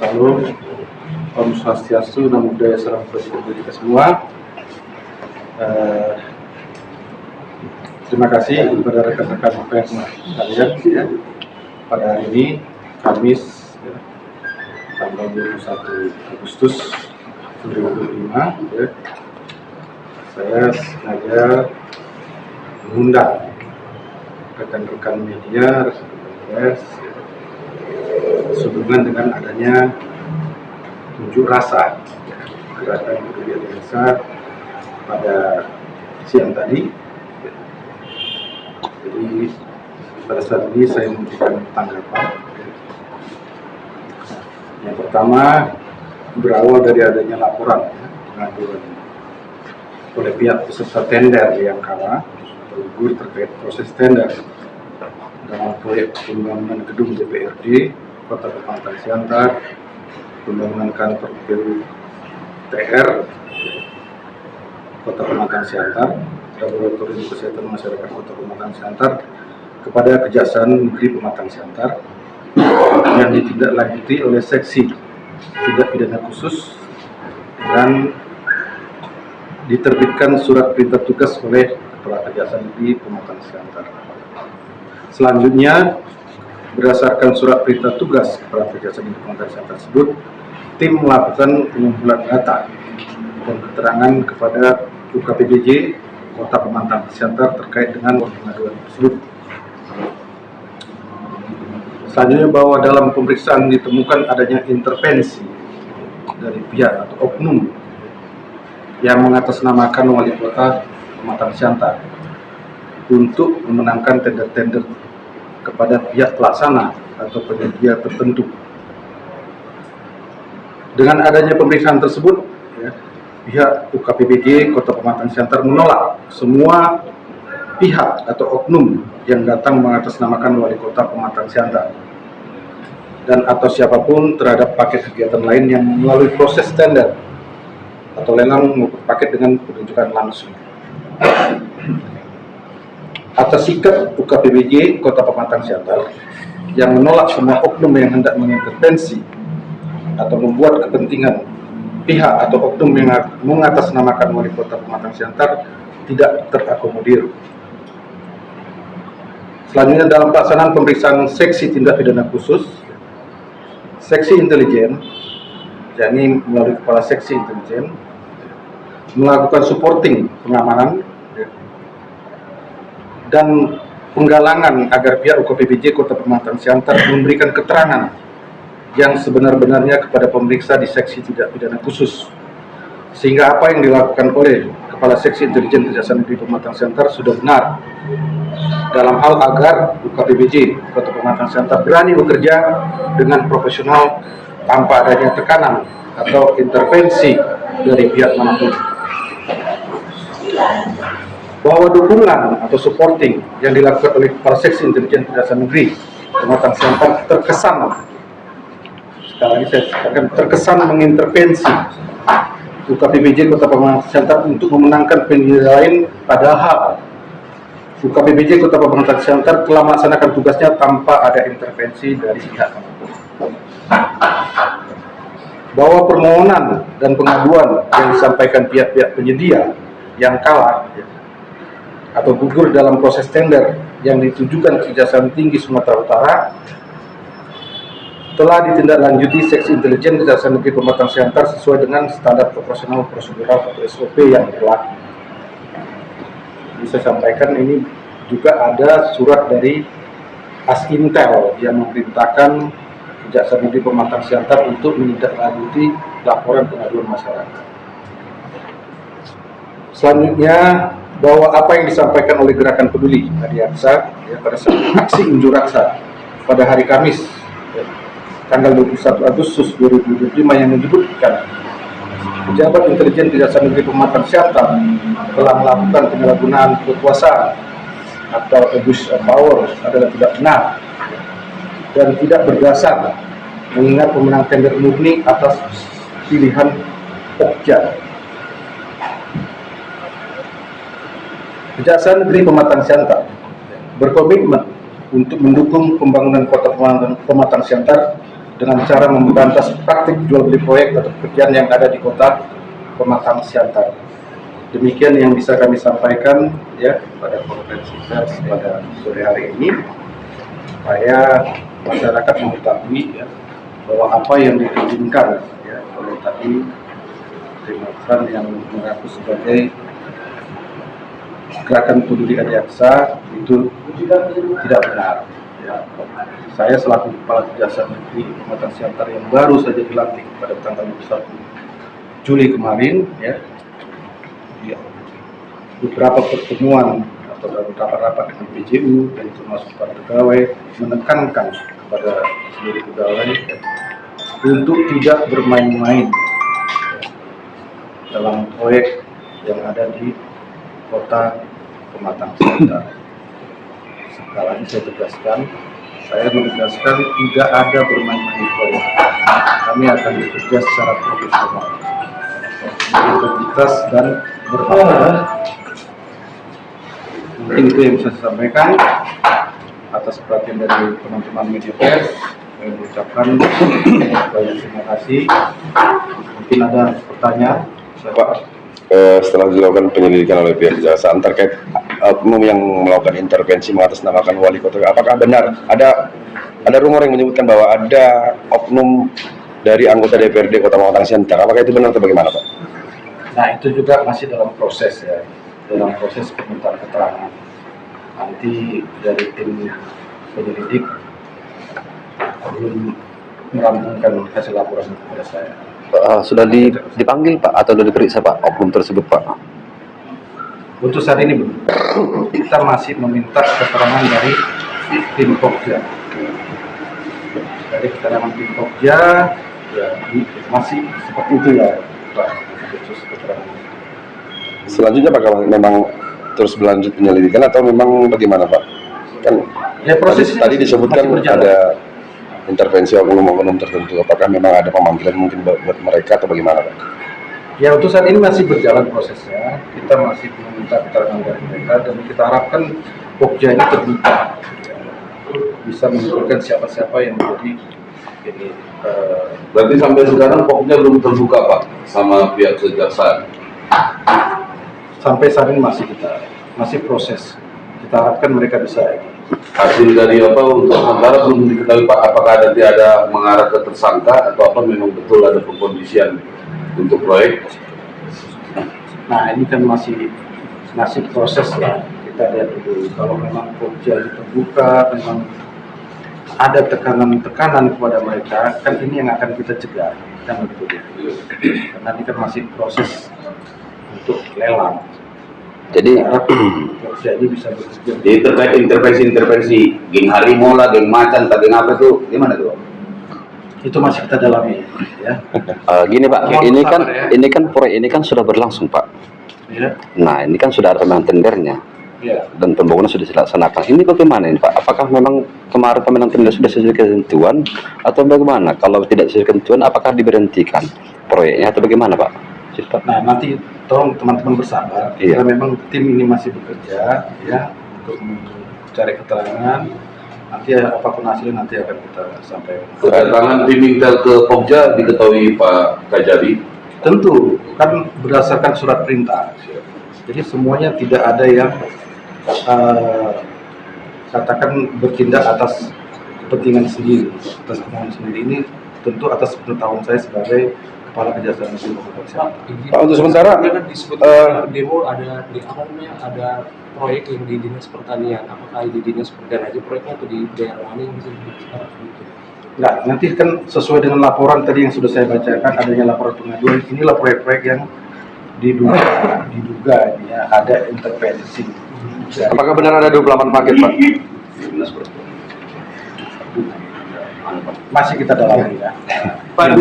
Salam, Om Swastiastu, Namo Buddhaya, Salam Kebajikan bagi kita semua. Terima kasih kepada rekan-rekan pers sekalian ya. Pada hari ini Kamis ya, tanggal 21 Agustus 2025 ya, saya sengaja mengundang rekan-rekan media, rekan-rekan pers ya, sehubungan dengan adanya unjuk rasa ya, gerakan peduli desa pada siang tadi. Jadi pada saat ini saya memberikan tanggapan. Yang pertama berawal dari adanya laporan ya, pengaduan oleh pihak peserta tender yang kalah atau gugur terkait proses tender dalam proyek pembangunan gedung DPRD Kota Pematang Siantar, pembangunan kantor PUTR Kota Pematang Siantar, Laboratorium Kesehatan Masyarakat Kota Pematang Siantar kepada Kejaksaan Negeri Pematang Siantar yang ditindaklanjuti oleh Seksi Tindak Pidana Khusus dan diterbitkan surat perintah tugas oleh Kepala Kejaksaan Negeri Pematang Siantar. Selanjutnya, berdasarkan surat perintah tugas Kepala Kejaksaan Negeri Pematang Siantar tersebut, tim melakukan pengumpulan data dan keterangan kepada UKPBJ Kota Pematang Siantar terkait dengan pengaduan tersebut. Selanjutnya, bahwa dalam pemeriksaan ditemukan adanya intervensi dari pihak atau oknum yang mengatasnamakan Wali Kota Pematang Siantar untuk memenangkan tender-tender kepada pihak pelaksana atau penyedia tertentu. Dengan adanya pemeriksaan tersebut, ya, pihak UKPBJ Kota Pematang Siantar menolak semua pihak atau oknum yang datang mengatasnamakan Wali Kota Pematang Siantar dan atau siapapun terhadap paket kegiatan lain yang melalui proses tender atau lelang maupun paket dengan penunjukan langsung. Atas sikap UKPBJ Kota Pematang Siantar yang menolak semua oknum yang hendak mengintervensi atau membuat kepentingan pihak atau oknum yang mengatasnamakan Wali Kota Pematang Siantar tidak terakomodir. Selanjutnya, dalam pelaksanaan pemeriksaan Seksi Tindak Pidana Khusus, Seksi Intelijen, yakni melalui Kepala Seksi Intelijen, melakukan supporting pengamanan dan penggalangan agar pihak UKPBJ Kota Pematang Siantar memberikan keterangan yang sebenar-benarnya kepada pemeriksa di Seksi Tindak Pidana Khusus, sehingga apa yang dilakukan oleh Kepala Seksi Intelijen Kejaksaan Negeri Pematang Siantar sudah benar, dalam hal agar UKPBJ Kota Pematang Siantar berani bekerja dengan profesional tanpa adanya tekanan atau intervensi dari pihak manapun. Bahwa dukungan atau supporting yang dilakukan oleh Kepala Seksi Intelijen Kejaksaan Negeri Pematang Siantar terkesan mengintervensi UKPBJ Kota Pematang Siantar untuk memenangkan penyedia lain, padahal UKPBJ Kota Pematang Siantar telah melaksanakan tugasnya tanpa ada intervensi dari pihak manapun. Bahwa permohonan dan pengaduan yang disampaikan pihak-pihak penyedia yang kalah atau gugur dalam proses tender yang ditujukan ke Kejaksaan Tinggi Sumatera Utara telah ditindaklanjuti Seksi Intelijen Kejaksaan Negeri Pematang Siantar sesuai dengan standar operasional prosedural atau SOP yang berlaku. Bisa sampaikan ini juga ada surat dari Asintel yang memerintahkan Kejaksaan Negeri Pematang Siantar untuk menindaklanjuti laporan pengaduan masyarakat. Selanjutnya, bahwa apa yang disampaikan oleh Gerakan Peduli Adiaksa ya, pada saat aksi unjuk rasa pada hari Kamis ya, tanggal 21 Agustus 2025 yang menyebutkan pejabat intelijen Kejaksaan Negeri Pematang Siantar telah melakukan penyalahgunaan kekuasaan atau abuse of power adalah tidak benar dan tidak berdasar, mengingat pemenang tender murni atas pilihan Pokja. Kejaksaan Negeri Pematang Siantar berkomitmen untuk mendukung pembangunan Kota Pematang Siantar dengan cara memberantas praktik jual beli proyek atau pekerjaan yang ada di Kota Pematang Siantar. Demikian yang bisa kami sampaikan ya pada konferensi pers pada sore hari ini, supaya masyarakat mengetahui ya, bahwa apa yang diinginkan ya oleh tadi demonstran yang mengaku sebagai gerakan peduli Adiaksa itu tidak benar. Ya. Saya selaku Kepala Kejaksaan Negeri Pematang Siantar yang baru saja dilantik pada tanggal 21 Juli kemarin, ya, beberapa pertemuan atau rapat-rapat dengan PJU dan termasuk para pegawai menekankan kepada seluruh pegawai ya, untuk tidak bermain-main dalam proyek yang ada di Kota Pematang Siantar. Sekali lagi saya tegaskan, saya menegaskan tidak ada bermain-main proyek. Kami akan bekerja secara profesional, integritas dan bermartabat. Mungkin itu yang bisa saya sampaikan. Atas perhatian dari teman-teman media pers, saya mengucapkan banyak terima kasih. Mungkin ada pertanyaan, Pak. Setelah dilakukan penyelidikan oleh pihak kejaksaan terkait oknum yang melakukan intervensi mengatasnamakan wali kota, apakah benar ada rumor yang menyebutkan bahwa ada oknum dari anggota DPRD Kota Pematang Siantar? Apakah itu benar atau bagaimana, Pak? Nah, itu juga masih dalam proses ya, dalam proses permintaan keterangan. Nanti dari tim penyelidik belum merampungkan hasil laporan kepada saya. Sudah dipanggil Pak atau sudah diperiksa Pak oknum tersebut Pak? Untuk saat ini belum. Kita masih meminta keterangan dari tim Pokja. Dari keterangan tim Pokja ya, masih seperti itu ya Pak. Selanjutnya apakah memang terus berlanjut penyelidikan atau memang bagaimana, Pak? Kan ya, prosesnya tadi disebutkan ada intervensi oknum-oknum tertentu. Apakah memang ada pemanggilan mungkin buat mereka atau bagaimana, Pak? Ya, untuk saat ini masih berjalan prosesnya. Kita masih meminta keterangan dari mereka dan kita harapkan Pokja ini terbuka, bisa menunjukkan siapa-siapa yang menjadi ini. Berarti sampai sekarang Pokja belum terbuka, Pak, sama pihak kejaksaan. Sampai saat ini masih proses. Kita harapkan mereka bisa. Hasil dari apa untuk sementara belum diketahui, Pak, apakah nanti ada mengarah ke tersangka atau apa memang betul ada pengkondisian untuk proyek? Nah, ini kan masih proses lah. Kita lihat dulu. Kalau memang Pokja terbuka, memang ada tekanan kepada mereka, kan ini yang akan kita cegah, kan begitu. Karena ini kan masih proses untuk lelang. Jadi Pokja ini bisa bekerja. Jadi terkait intervensi geng harimau lah, geng macan, geng apa itu gimana tuh? Itu masih kita dalami ya. Gini Pak, ini kan proyek ini kan sudah berlangsung Pak. Ya. Nah ini kan sudah ada memang tendernya Ya. dan pembangunan sudah dilaksanakan. Ini bagaimana ini Pak? Apakah memang kemarin pemenang tender sudah sesuai ketentuan atau bagaimana? Kalau tidak sesuai ketentuan, apakah diberhentikan proyeknya atau bagaimana Pak? Cepat. Nah, nanti tolong teman-teman bersabar. Iya. Karena memang tim ini masih bekerja ya untuk mencari keterangan. Nanti apapun hasilnya nanti akan kita sampaikan. Kedatangan tim Intel ke Pokja diketahui Pak Kajari? Tentu kan berdasarkan surat perintah. Jadi semuanya tidak ada yang katakan bertindak atas kepentingan sendiri, atas kemauan sendiri. Ini tentu atas pengetahuan saya sebagai Kepala Kejaksaan Negeri Pematang Siantar. Pak, untuk sementara kan disebut demo ada di apa namanya, ada proyek yang di Dinas Pertanian. Apakah di Dinas Pertanian aja proyeknya atau di daerah mana yang bisa disebut gitu? Nah, nanti kan sesuai dengan laporan tadi yang sudah saya bacakan, adanya laporan pengaduan. Inilah proyek-proyek yang diduga ya, ada intervensi. apakah benar ada 28 paket, Pak? Masih kita dalami ya. Pak,